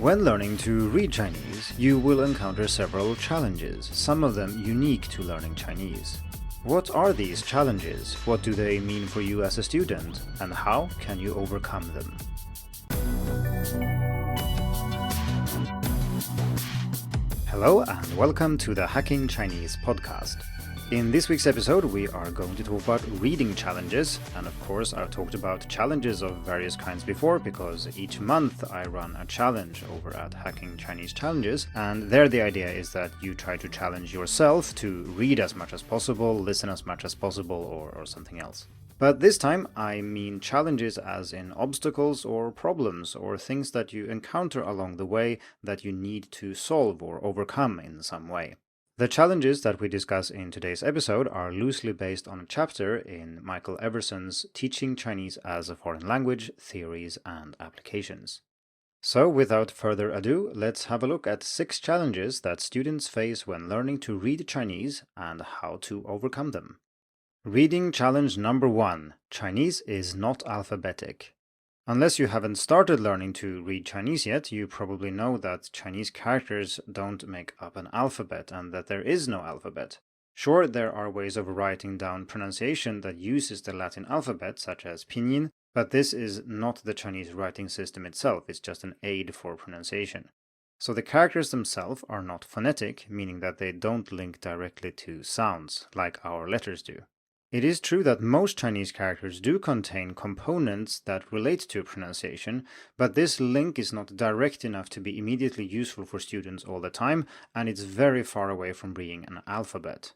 When learning to read Chinese, you will encounter several challenges, some of them unique to learning Chinese. What are these challenges? What do they mean for you as a student? And how can you overcome them? Hello and welcome to the Hacking Chinese podcast. In this week's episode, we are going to talk about reading challenges, and of course I've talked about challenges of various kinds before because each month I run a challenge over at Hacking Chinese Challenges, and there the idea is that you try to challenge yourself to read as much as possible, listen as much as possible, or something else. But this time I mean challenges as in obstacles or problems or things that you encounter along the way that you need to solve or overcome in some way. The challenges that we discuss in today's episode are loosely based on a chapter in Michael Everson's Teaching Chinese as a Foreign Language, Theories and Applications. So without further ado, let's have a look at 6 challenges that students face when learning to read Chinese and how to overcome them. Reading challenge number 1. Chinese is not alphabetic. Unless you haven't started learning to read Chinese yet, you probably know that Chinese characters don't make up an alphabet and that there is no alphabet. Sure, there are ways of writing down pronunciation that uses the Latin alphabet, such as pinyin, but this is not the Chinese writing system itself, it's just an aid for pronunciation. So the characters themselves are not phonetic, meaning that they don't link directly to sounds, like our letters do. It is true that most Chinese characters do contain components that relate to pronunciation, but this link is not direct enough to be immediately useful for students all the time, and it's very far away from being an alphabet.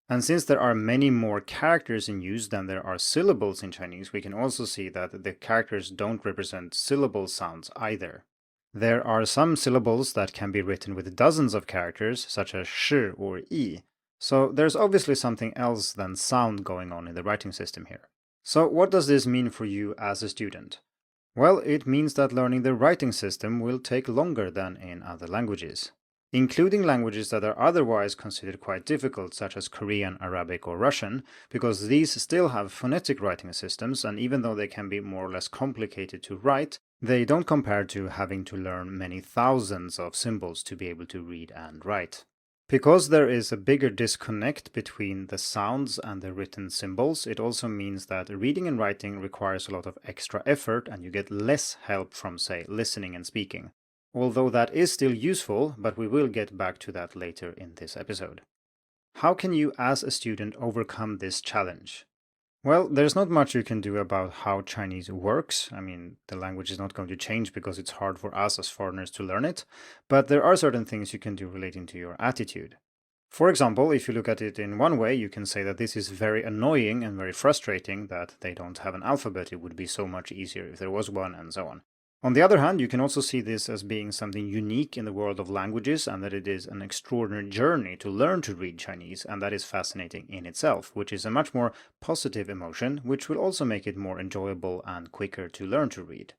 And since there are many more characters in use than there are syllables in Chinese, we can also see that the characters don't represent syllable sounds either. There are some syllables that can be written with dozens of characters, such as shi or yi. So there's obviously something else than sound going on in the writing system here. So what does this mean for you as a student? Well, it means that learning the writing system will take longer than in other languages, including languages that are otherwise considered quite difficult, such as Korean, Arabic or Russian, because these still have phonetic writing systems, and even though they can be more or less complicated to write, they don't compare to having to learn many thousands of symbols to be able to read and write. Because there is a bigger disconnect between the sounds and the written symbols, it also means that reading and writing requires a lot of extra effort and you get less help from, say, listening and speaking. Although that is still useful, but we will get back to that later in this episode. How can you as a student overcome this challenge? Well, there's not much you can do about how Chinese works. I mean, the language is not going to change because it's hard for us as foreigners to learn it, but there are certain things you can do relating to your attitude. For example, if you look at it in one way, you can say that this is very annoying and very frustrating that they don't have an alphabet. It would be so much easier if there was one, and so on. On the other hand, you can also see this as being something unique in the world of languages and that it is an extraordinary journey to learn to read Chinese, and that is fascinating in itself, which is a much more positive emotion, which will also make it more enjoyable and quicker to learn to read.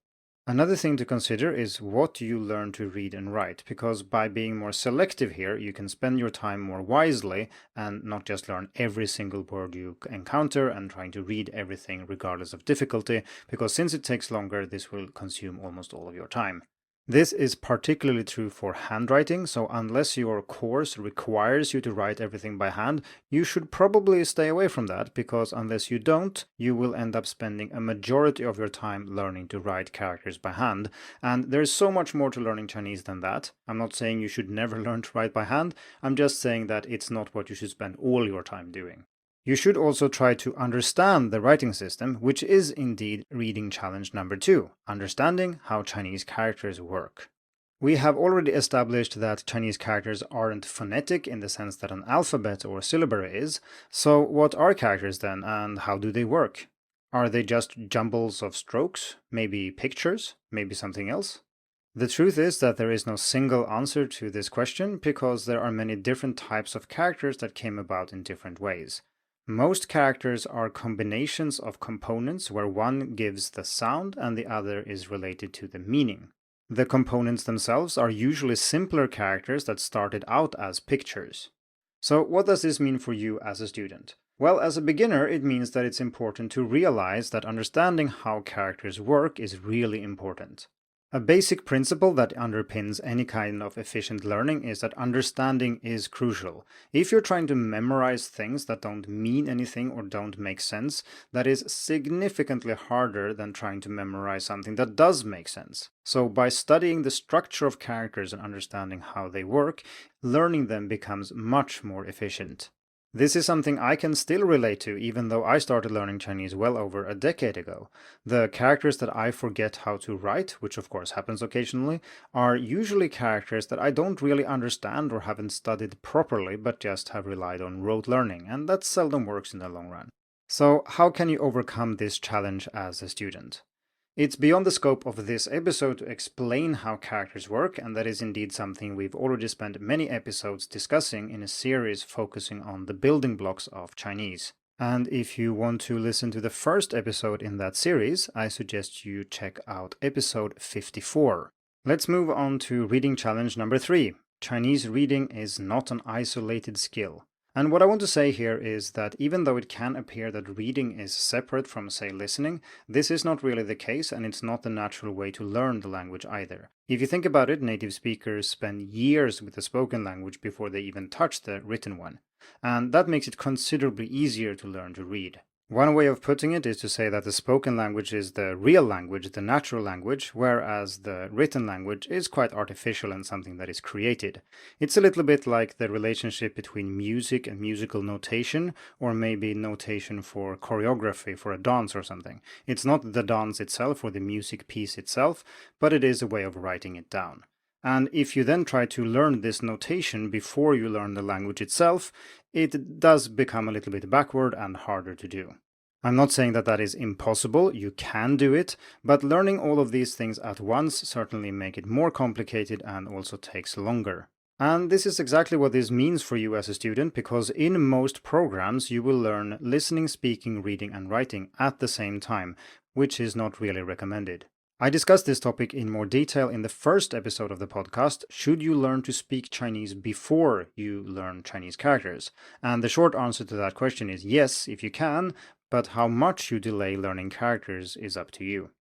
Another thing to consider is what you learn to read and write, because by being more selective here, you can spend your time more wisely and not just learn every single word you encounter and trying to read everything regardless of difficulty, because since it takes longer, this will consume almost all of your time. This is particularly true for handwriting, so unless your course requires you to write everything by hand, you should probably stay away from that, because unless you don't, you will end up spending a majority of your time learning to write characters by hand, and there's so much more to learning Chinese than that. I'm not saying you should never learn to write by hand, I'm just saying that it's not what you should spend all your time doing. You should also try to understand the writing system, which is indeed reading challenge number 2, understanding how Chinese characters work. We have already established that Chinese characters aren't phonetic in the sense that an alphabet or syllabary is, so what are characters then, and how do they work? Are they just jumbles of strokes? Maybe pictures? Maybe something else? The truth is that there is no single answer to this question because there are many different types of characters that came about in different ways. Most characters are combinations of components where one gives the sound and the other is related to the meaning. The components themselves are usually simpler characters that started out as pictures. So what does this mean for you as a student? Well, as a beginner, it means that it's important to realize that understanding how characters work is really important. A basic principle that underpins any kind of efficient learning is that understanding is crucial. If you're trying to memorize things that don't mean anything or don't make sense, that is significantly harder than trying to memorize something that does make sense. So by studying the structure of characters and understanding how they work, learning them becomes much more efficient. This is something I can still relate to, even though I started learning Chinese well over a decade ago. The characters that I forget how to write, which of course happens occasionally, are usually characters that I don't really understand or haven't studied properly, but just have relied on rote learning, and that seldom works in the long run. So, how can you overcome this challenge as a student? It's beyond the scope of this episode to explain how characters work, and that is indeed something we've already spent many episodes discussing in a series focusing on the building blocks of Chinese. And if you want to listen to the first episode in that series, I suggest you check out episode 54. Let's move on to reading challenge number 3. Chinese reading is not an isolated skill. And what I want to say here is that even though it can appear that reading is separate from, say, listening, this is not really the case, and it's not the natural way to learn the language either. If you think about it, native speakers spend years with the spoken language before they even touch the written one. And that makes it considerably easier to learn to read. One way of putting it is to say that the spoken language is the real language, the natural language, whereas the written language is quite artificial and something that is created. It's a little bit like the relationship between music and musical notation, or maybe notation for choreography for a dance or something. It's not the dance itself or the music piece itself, but it is a way of writing it down. And if you then try to learn this notation before you learn the language itself, it does become a little bit backward and harder to do. I'm not saying that that is impossible, you can do it, but learning all of these things at once certainly make it more complicated and also takes longer. And this is exactly what this means for you as a student, because in most programs you will learn listening, speaking, reading and writing at the same time, which is not really recommended. I discussed this topic in more detail in the first episode of the podcast, Should You Learn to Speak Chinese Before You Learn Chinese Characters? And the short answer to that question is yes, if you can, but how much you delay learning characters is up to you.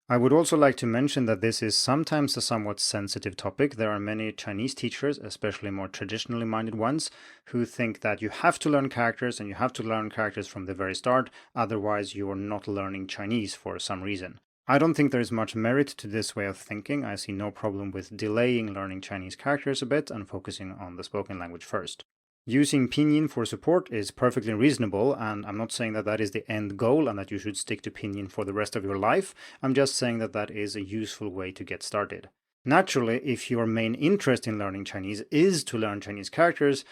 I would also like to mention that this is sometimes a somewhat sensitive topic. There are many Chinese teachers, especially more traditionally minded ones, who think that you have to learn characters and you have to learn characters from the very start, otherwise you are not learning Chinese for some reason. I don't think there is much merit to this way of thinking. I see no problem with delaying learning Chinese characters a bit and focusing on the spoken language first. Using pinyin for support is perfectly reasonable, and I'm not saying that that is the end goal and that you should stick to pinyin for the rest of your life. I'm just saying that that is a useful way to get started. Naturally, if your main interest in learning Chinese is to learn Chinese characters,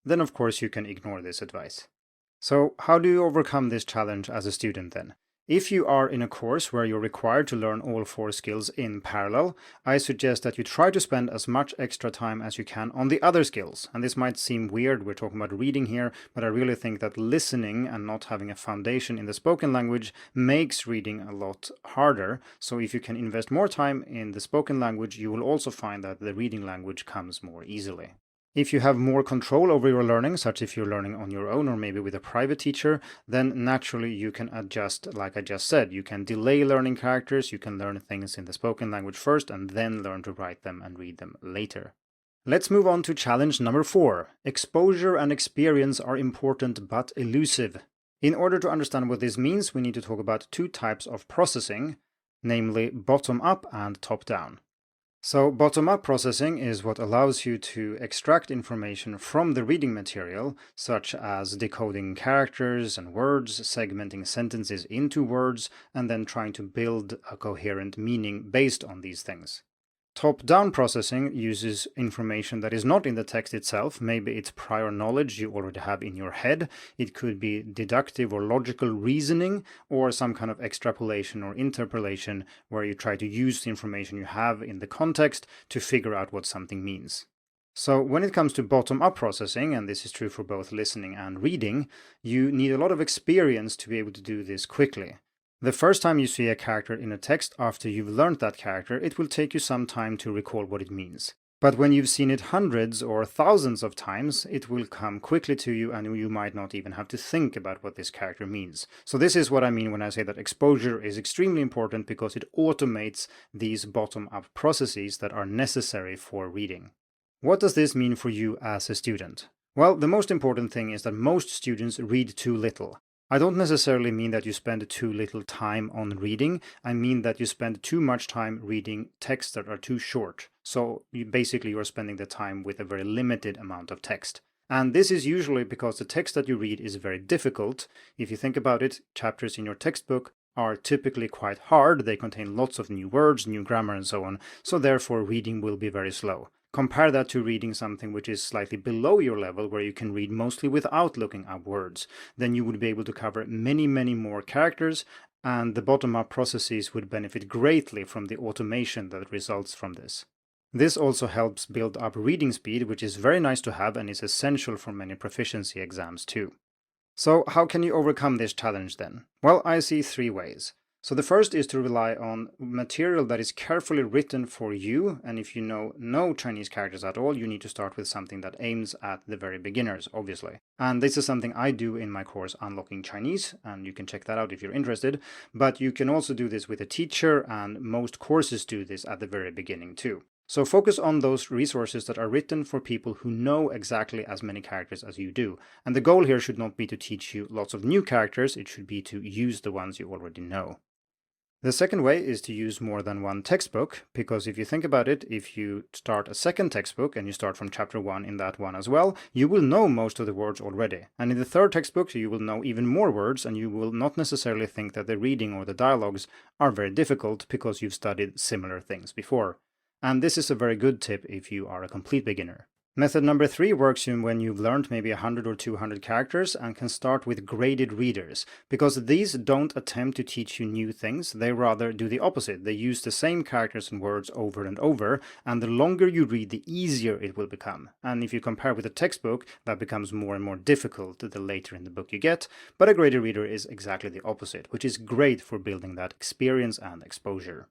then of course you can ignore this advice. So how do you overcome this challenge as a student then? If you are in a course where you're required to learn all 4 skills in parallel, I suggest that you try to spend as much extra time as you can on the other skills. And this might seem weird, we're talking about reading here, but I really think that listening and not having a foundation in the spoken language makes reading a lot harder. So if you can invest more time in the spoken language, you will also find that the reading language comes more easily. If you have more control over your learning, such if you're learning on your own or maybe with a private teacher, then naturally you can adjust, like I just said. You can delay learning characters, you can learn things in the spoken language first and then learn to write them and read them later. Let's move on to challenge number 4. Exposure and experience are important but elusive. In order to understand what this means, we need to talk about 2 types of processing, namely bottom-up and top-down. So bottom-up processing is what allows you to extract information from the reading material, such as decoding characters and words, segmenting sentences into words, and then trying to build a coherent meaning based on these things. Top-down processing uses information that is not in the text itself. Maybe it's prior knowledge you already have in your head. It could be deductive or logical reasoning, or some kind of extrapolation or interpolation where you try to use the information you have in the context to figure out what something means. So when it comes to bottom-up processing, and this is true for both listening and reading, you need a lot of experience to be able to do this quickly. The first time you see a character in a text after you've learned that character, it will take you some time to recall what it means. But when you've seen it hundreds or thousands of times, it will come quickly to you and you might not even have to think about what this character means. So this is what I mean when I say that exposure is extremely important, because it automates these bottom-up processes that are necessary for reading. What does this mean for you as a student? Well, the most important thing is that most students read too little. I don't necessarily mean that you spend too little time on reading. I mean that you spend too much time reading texts that are too short. So you're spending the time with a very limited amount of text. And this is usually because the text that you read is very difficult. If you think about it, chapters in your textbook are typically quite hard. They contain lots of new words, new grammar, and so on. So therefore, reading will be very slow. Compare that to reading something which is slightly below your level, where you can read mostly without looking up words. Then you would be able to cover many, many more characters, and the bottom-up processes would benefit greatly from the automation that results from this. This also helps build up reading speed, which is very nice to have and is essential for many proficiency exams too. So how can you overcome this challenge then? Well, I see 3 ways. So the first is to rely on material that is carefully written for you, and if you know no Chinese characters at all, you need to start with something that aims at the very beginners, obviously. And this is something I do in my course Unlocking Chinese, and you can check that out if you're interested. But you can also do this with a teacher, and most courses do this at the very beginning too. So focus on those resources that are written for people who know exactly as many characters as you do. And the goal here should not be to teach you lots of new characters, it should be to use the ones you already know. The second way is to use more than one textbook, because if you think about it, if you start a second textbook and you start from chapter 1 in that one as well, you will know most of the words already. And in the third textbook, you will know even more words, and you will not necessarily think that the reading or the dialogues are very difficult because you've studied similar things before. And this is a very good tip if you are a complete beginner. Method number 3 works when you've learned maybe 100 or 200 characters and can start with graded readers, because these don't attempt to teach you new things, they rather do the opposite. They use the same characters and words over and over, and the longer you read, the easier it will become. And if you compare with a textbook, that becomes more and more difficult the later in the book you get, but a graded reader is exactly the opposite, which is great for building that experience and exposure.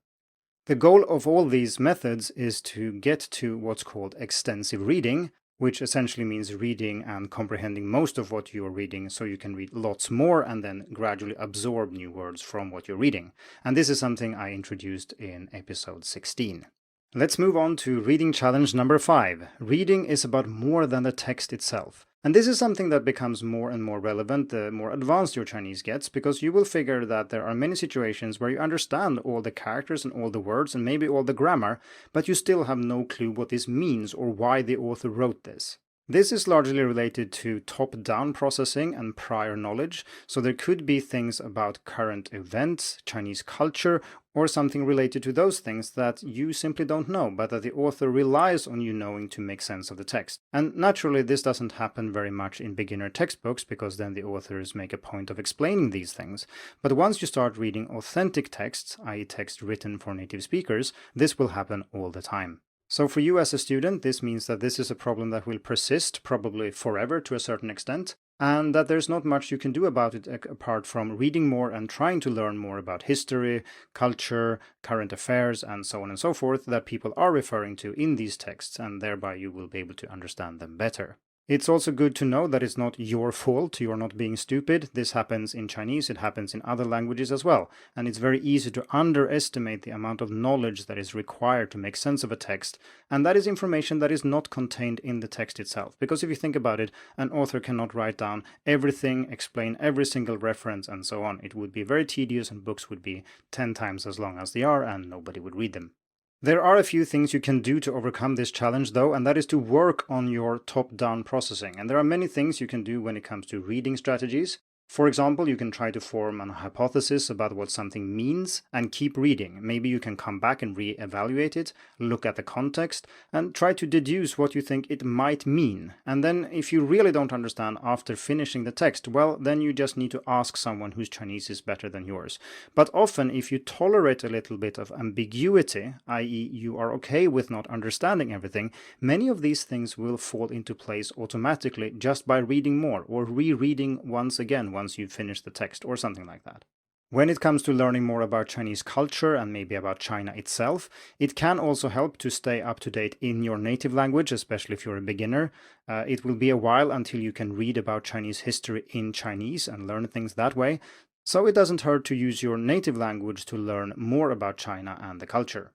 The goal of all these methods is to get to what's called extensive reading, which essentially means reading and comprehending most of what you're reading so you can read lots more and then gradually absorb new words from what you're reading. And this is something I introduced in episode 16. Let's move on to reading challenge number 5. Reading is about more than the text itself. And this is something that becomes more and more relevant the more advanced your Chinese gets, because you will figure that there are many situations where you understand all the characters and all the words and maybe all the grammar, but you still have no clue what this means or why the author wrote this. This is largely related to top-down processing and prior knowledge, so there could be things about current events, Chinese culture, or something related to those things that you simply don't know, but that the author relies on you knowing to make sense of the text. And naturally, this doesn't happen very much in beginner textbooks, because then the authors make a point of explaining these things. But once you start reading authentic texts, i.e. text written for native speakers, this will happen all the time. So for you as a student, this means that this is a problem that will persist, probably forever to a certain extent, and that there's not much you can do about it apart from reading more and trying to learn more about history, culture, current affairs, and so on and so forth that people are referring to in these texts, and thereby you will be able to understand them better. It's also good to know that it's not your fault, you're not being stupid. This happens in Chinese, it happens in other languages as well. And it's very easy to underestimate the amount of knowledge that is required to make sense of a text. And that is information that is not contained in the text itself. Because if you think about it, an author cannot write down everything, explain every single reference, and so on. It would be very tedious and books would be 10 times as long as they are and nobody would read them. There are a few things you can do to overcome this challenge though, and that is to work on your top-down processing. And there are many things you can do when it comes to reading strategies. For example, you can try to form an hypothesis about what something means and keep reading. Maybe you can come back and re-evaluate it, look at the context, and try to deduce what you think it might mean. And then if you really don't understand after finishing the text, well, then you just need to ask someone whose Chinese is better than yours. But often, if you tolerate a little bit of ambiguity, i.e. you are okay with not understanding everything, many of these things will fall into place automatically just by reading more or rereading once again once you've finished the text or something like that. When it comes to learning more about Chinese culture and maybe about China itself, it can also help to stay up to date in your native language, especially if you're a beginner. It will be a while until you can read about Chinese history in Chinese and learn things that way, so it doesn't hurt to use your native language to learn more about China and the culture.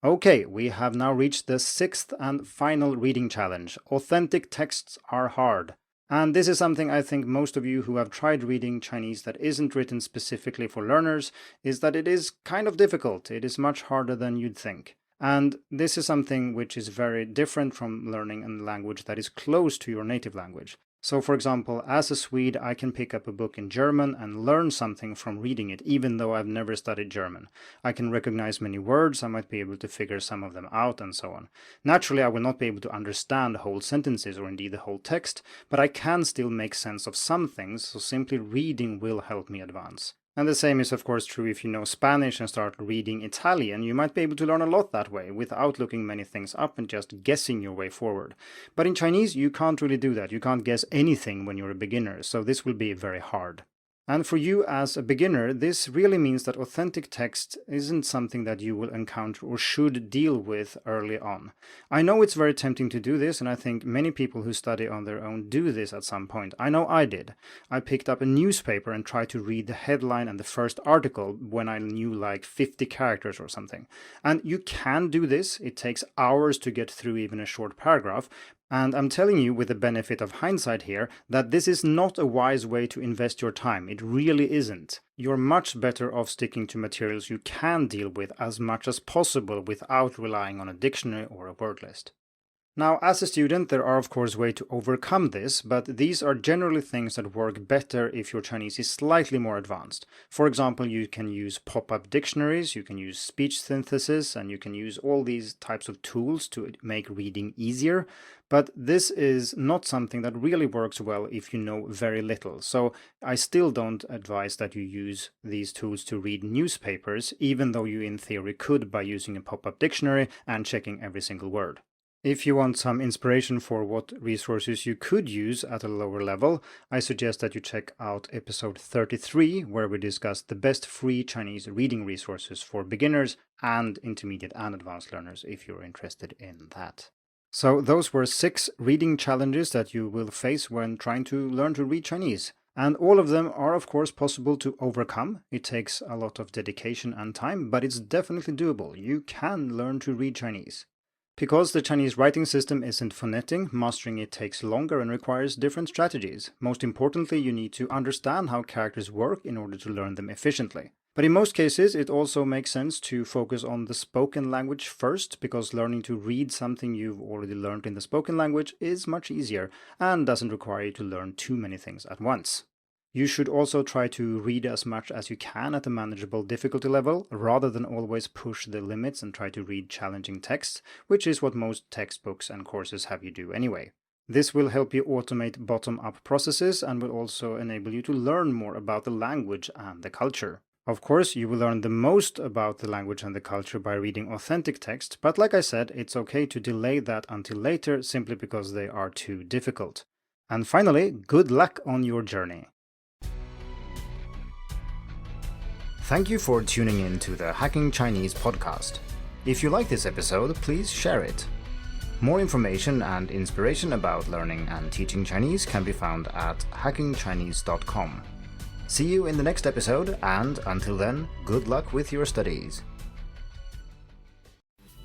Okay, we have now reached the sixth and final reading challenge. Authentic texts are hard. And this is something I think most of you who have tried reading Chinese that isn't written specifically for learners, is that it is kind of difficult. It is much harder than you'd think. And this is something which is very different from learning a language that is close to your native language. So for example, as a Swede, I can pick up a book in German and learn something from reading it, even though I've never studied German. I can recognize many words, I might be able to figure some of them out, and so on. Naturally, I will not be able to understand whole sentences or indeed the whole text, but I can still make sense of some things, so simply reading will help me advance. And the same is of course true if you know Spanish and start reading Italian. You might be able to learn a lot that way without looking many things up and just guessing your way forward. But in Chinese you can't really do that. You can't guess anything when you're a beginner, so this will be very hard. And for you as a beginner, this really means that authentic text isn't something that you will encounter or should deal with early on. I know it's very tempting to do this, and I think many people who study on their own do this at some point. I know I did. I picked up a newspaper and tried to read the headline and the first article when I knew like 50 characters or something. And you can do this. It takes hours to get through even a short paragraph. And I'm telling you, with the benefit of hindsight here, that this is not a wise way to invest your time. It really isn't. You're much better off sticking to materials you can deal with as much as possible without relying on a dictionary or a word list. Now, as a student, there are of course ways to overcome this, but these are generally things that work better if your Chinese is slightly more advanced. For example, you can use pop-up dictionaries, you can use speech synthesis, and you can use all these types of tools to make reading easier. But this is not something that really works well if you know very little. So I still don't advise that you use these tools to read newspapers, even though you in theory could by using a pop-up dictionary and checking every single word. If you want some inspiration for what resources you could use at a lower level, I suggest that you check out episode 33, where we discuss the best free Chinese reading resources for beginners and intermediate and advanced learners if you're interested in that. So those were 6 reading challenges that you will face when trying to learn to read Chinese. And all of them are of course possible to overcome. It takes a lot of dedication and time, but it's definitely doable. You can learn to read Chinese. Because the Chinese writing system isn't phonetic, mastering it takes longer and requires different strategies. Most importantly, you need to understand how characters work in order to learn them efficiently. But in most cases, it also makes sense to focus on the spoken language first, because learning to read something you've already learned in the spoken language is much easier and doesn't require you to learn too many things at once. You should also try to read as much as you can at a manageable difficulty level, rather than always push the limits and try to read challenging texts, which is what most textbooks and courses have you do anyway. This will help you automate bottom-up processes and will also enable you to learn more about the language and the culture. Of course, you will learn the most about the language and the culture by reading authentic text, but like I said, it's okay to delay that until later simply because they are too difficult. And finally, good luck on your journey. Thank you for tuning in to the Hacking Chinese podcast. If you like this episode, please share it. More information and inspiration about learning and teaching Chinese can be found at hackingchinese.com. See you in the next episode, and until then, good luck with your studies.